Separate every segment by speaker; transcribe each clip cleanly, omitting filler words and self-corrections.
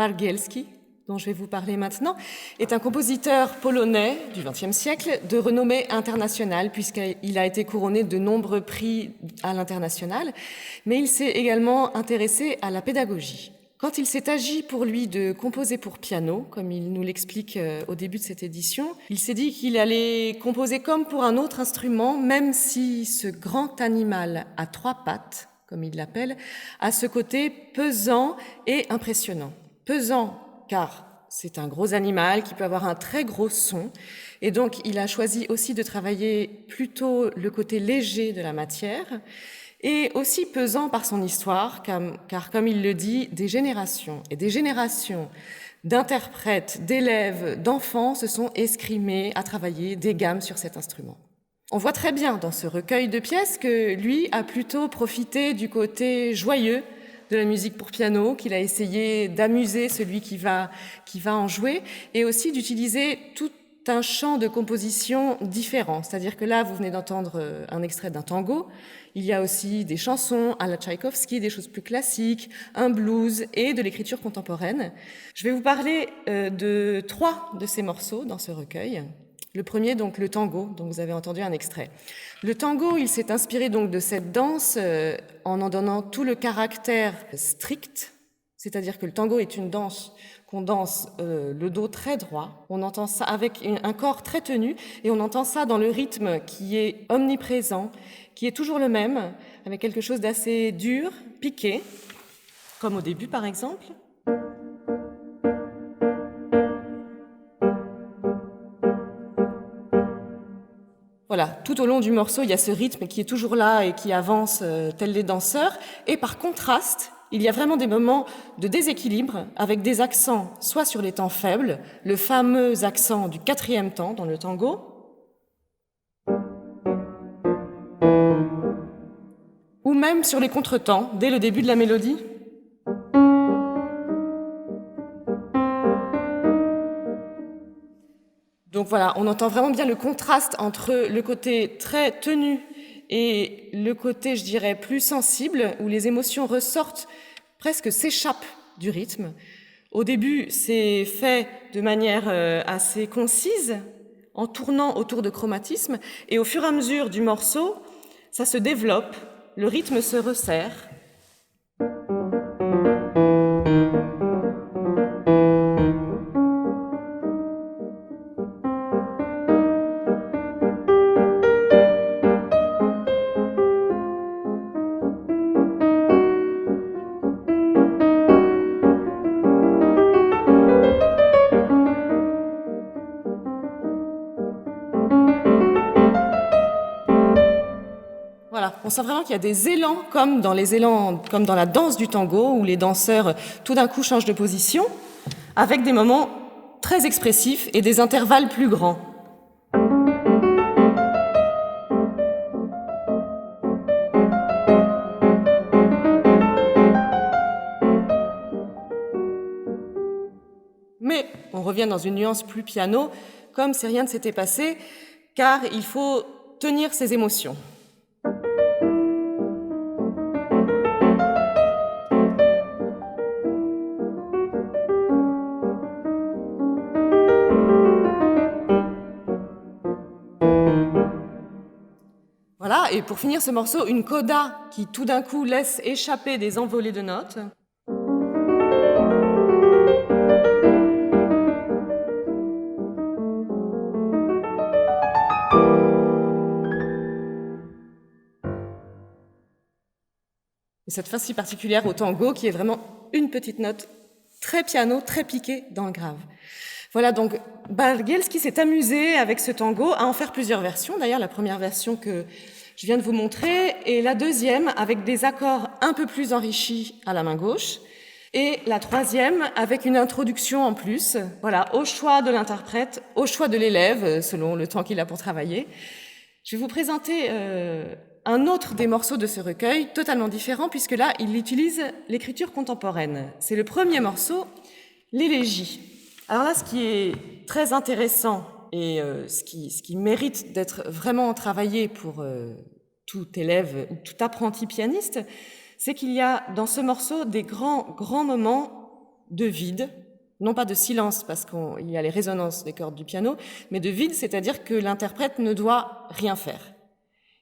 Speaker 1: Bargielski, dont je vais vous parler maintenant, est un compositeur polonais du XXe siècle de renommée internationale, puisqu'il a été couronné de nombreux prix à l'international, mais il s'est également intéressé à la pédagogie. Quand il s'est agi pour lui de composer pour piano, comme il nous l'explique au début de cette édition, il s'est dit qu'il allait composer comme pour un autre instrument, même si ce grand animal à 3 pattes, comme il l'appelle, a ce côté pesant et impressionnant. Pesant, car c'est un gros animal qui peut avoir un très gros son, et donc il a choisi aussi de travailler plutôt le côté léger de la matière, et aussi pesant par son histoire, car comme il le dit, des générations et des générations d'interprètes, d'élèves, d'enfants se sont escrimés à travailler des gammes sur cet instrument. On voit très bien dans ce recueil de pièces que lui a plutôt profité du côté joyeux de la musique pour piano, qu'il a essayé d'amuser celui qui va en jouer, et aussi d'utiliser tout un champ de composition différent. C'est-à-dire que là, vous venez d'entendre un extrait d'un tango. Il y a aussi des chansons à la Tchaïkovski, des choses plus classiques, un blues et de l'écriture contemporaine. Je vais vous parler de 3 de ces morceaux dans ce recueil. Le premier, donc, le tango, dont vous avez entendu un extrait. Le tango, il s'est inspiré donc de cette danse en donnant tout le caractère strict, c'est-à-dire que le tango est une danse qu'on danse le dos très droit, on entend ça avec un corps très tenu, et on entend ça dans le rythme qui est omniprésent, qui est toujours le même, avec quelque chose d'assez dur, piqué, comme au début par exemple. Voilà, tout au long du morceau, il y a ce rythme qui est toujours là et qui avance tels les danseurs, et par contraste, il y a vraiment des moments de déséquilibre avec des accents soit sur les temps faibles, le fameux accent du 4e temps dans le tango, ou même sur les contretemps dès le début de la mélodie. Donc voilà, on entend vraiment bien le contraste entre le côté très tenu et le côté, je dirais, plus sensible, où les émotions ressortent, presque s'échappent du rythme. Au début, c'est fait de manière assez concise, en tournant autour de chromatismes, et au fur et à mesure du morceau, ça se développe, le rythme se resserre. Voilà, on sent vraiment qu'il y a des élans comme dans la danse du tango, où les danseurs tout d'un coup changent de position, avec des moments très expressifs et des intervalles plus grands. Mais on revient dans une nuance plus piano, comme si rien ne s'était passé, car il faut tenir ses émotions. Voilà, et pour finir ce morceau, une coda qui tout d'un coup laisse échapper des envolées de notes. Et cette phase si particulière au tango qui est vraiment une petite note très piano, très piquée dans le grave. Voilà, donc Bargielski s'est amusé avec ce tango à en faire plusieurs versions. D'ailleurs, la première version que je viens de vous montrer et la deuxième avec des accords un peu plus enrichis à la main gauche et la troisième avec une introduction en plus, voilà, au choix de l'interprète, au choix de l'élève, selon le temps qu'il a pour travailler. Je vais vous présenter un autre des morceaux de ce recueil, totalement différent, puisque là, il utilise l'écriture contemporaine. C'est le premier morceau, l'élégie. Alors là, ce qui est très intéressant et ce qui mérite d'être vraiment travaillé pour tout élève ou tout apprenti pianiste, c'est qu'il y a dans ce morceau des grands moments de vide, non pas de silence parce qu'il y a les résonances des cordes du piano, mais de vide, c'est-à-dire que l'interprète ne doit rien faire.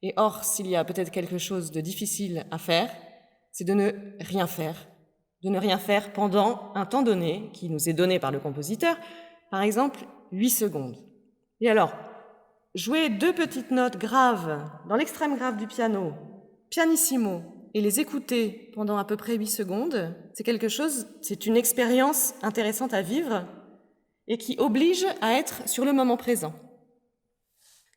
Speaker 1: Et or, s'il y a peut-être quelque chose de difficile à faire, c'est de ne rien faire. De ne rien faire pendant un temps donné, qui nous est donné par le compositeur, par exemple 8 secondes. Et alors, jouer 2 petites notes graves dans l'extrême grave du piano, pianissimo, et les écouter pendant à peu près 8 secondes, c'est une expérience intéressante à vivre et qui oblige à être sur le moment présent.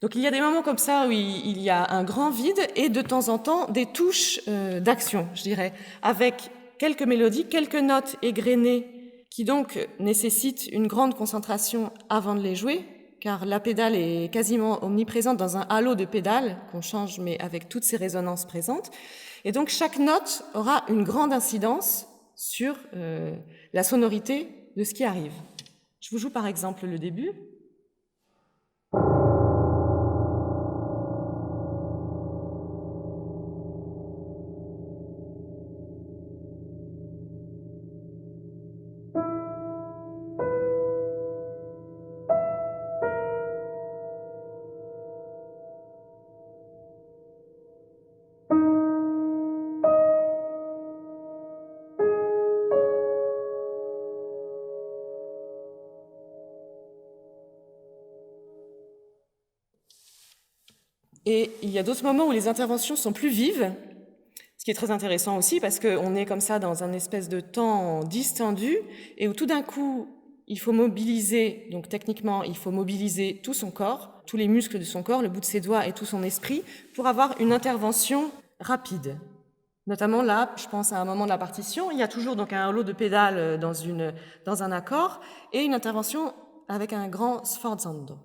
Speaker 1: Donc il y a des moments comme ça où il y a un grand vide et de temps en temps des touches d'action, je dirais, avec quelques mélodies, quelques notes égrenées qui donc nécessitent une grande concentration avant de les jouer, car la pédale est quasiment omniprésente dans un halo de pédales qu'on change mais avec toutes ces résonances présentes. Et donc chaque note aura une grande incidence sur la sonorité de ce qui arrive. Je vous joue par exemple le début. Et il y a d'autres moments où les interventions sont plus vives, ce qui est très intéressant aussi parce qu'on est comme ça dans un espèce de temps distendu et où tout d'un coup, il faut mobiliser, donc techniquement, il faut mobiliser tout son corps, tous les muscles de son corps, le bout de ses doigts et tout son esprit pour avoir une intervention rapide. Notamment là, je pense à un moment de la partition, il y a toujours donc un halo de pédale dans un accord et une intervention avec un grand sforzando.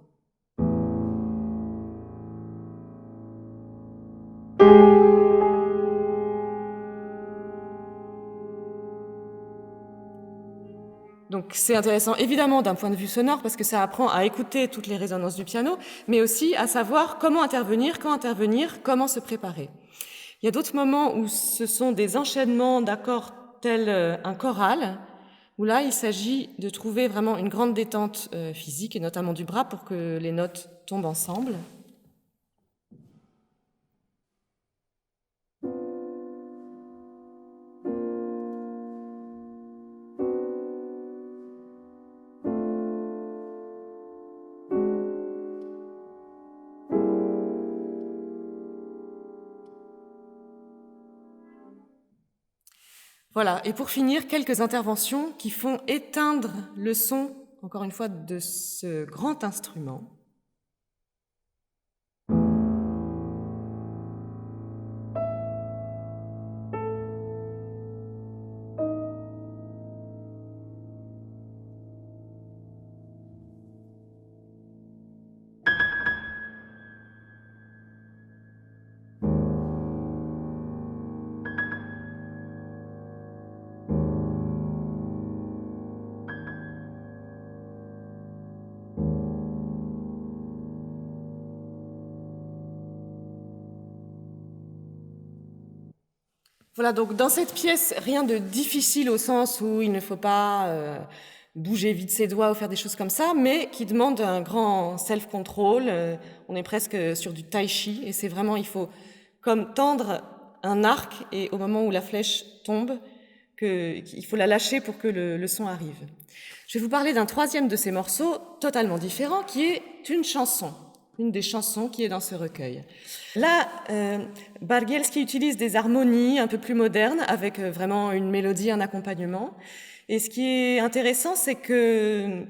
Speaker 1: Donc c'est intéressant évidemment d'un point de vue sonore parce que ça apprend à écouter toutes les résonances du piano, mais aussi à savoir comment intervenir, quand intervenir, comment se préparer. Il y a d'autres moments où ce sont des enchaînements d'accords tels un choral, où là il s'agit de trouver vraiment une grande détente physique et notamment du bras pour que les notes tombent ensemble. Voilà, et pour finir, quelques interventions qui font éteindre le son, encore une fois, de ce grand instrument. Voilà, donc dans cette pièce, rien de difficile au sens où il ne faut pas bouger vite ses doigts ou faire des choses comme ça, mais qui demande un grand self-control. On est presque sur du tai chi et c'est vraiment, il faut comme tendre un arc et au moment où la flèche tombe, il faut la lâcher pour que le son arrive. Je vais vous parler d'un troisième de ces morceaux totalement différent qui est une chanson, une des chansons qui est dans ce recueil. Là, Bargielski utilise des harmonies un peu plus modernes avec vraiment une mélodie, un accompagnement. Et ce qui est intéressant, c'est que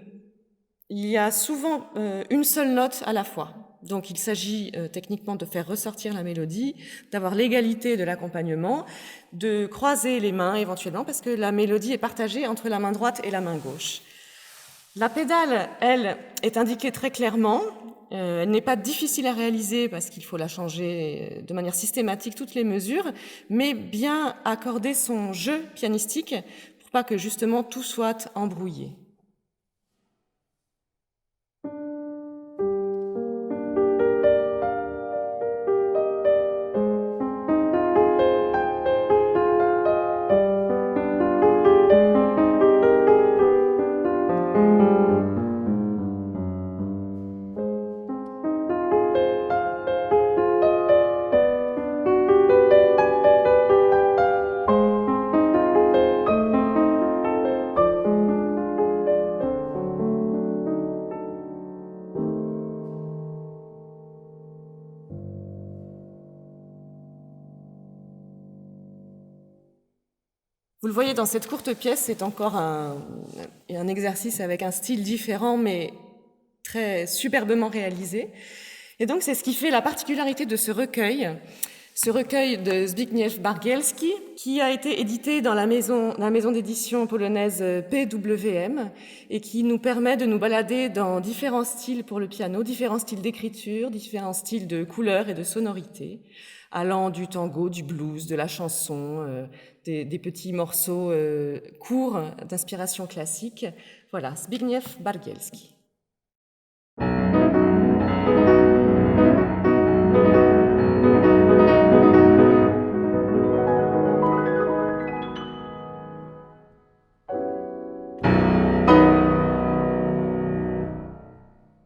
Speaker 1: il y a souvent une seule note à la fois. Donc il s'agit techniquement de faire ressortir la mélodie, d'avoir l'égalité de l'accompagnement, de croiser les mains éventuellement parce que la mélodie est partagée entre la main droite et la main gauche. La pédale, elle, est indiquée très clairement. Elle n'est pas difficile à réaliser parce qu'il faut la changer de manière systématique, toutes les mesures, mais bien accorder son jeu pianistique pour pas que justement tout soit embrouillé. Vous le voyez dans cette courte pièce, c'est encore un exercice avec un style différent, mais très superbement réalisé. Et donc, c'est ce qui fait la particularité de ce recueil de Zbigniew Bargielski, qui a été édité dans la maison d'édition polonaise PWM, et qui nous permet de nous balader dans différents styles pour le piano, différents styles d'écriture, différents styles de couleurs et de sonorités, allant du tango, du blues, de la chanson, des petits morceaux courts d'inspiration classique. Voilà, Zbigniew Bargielski.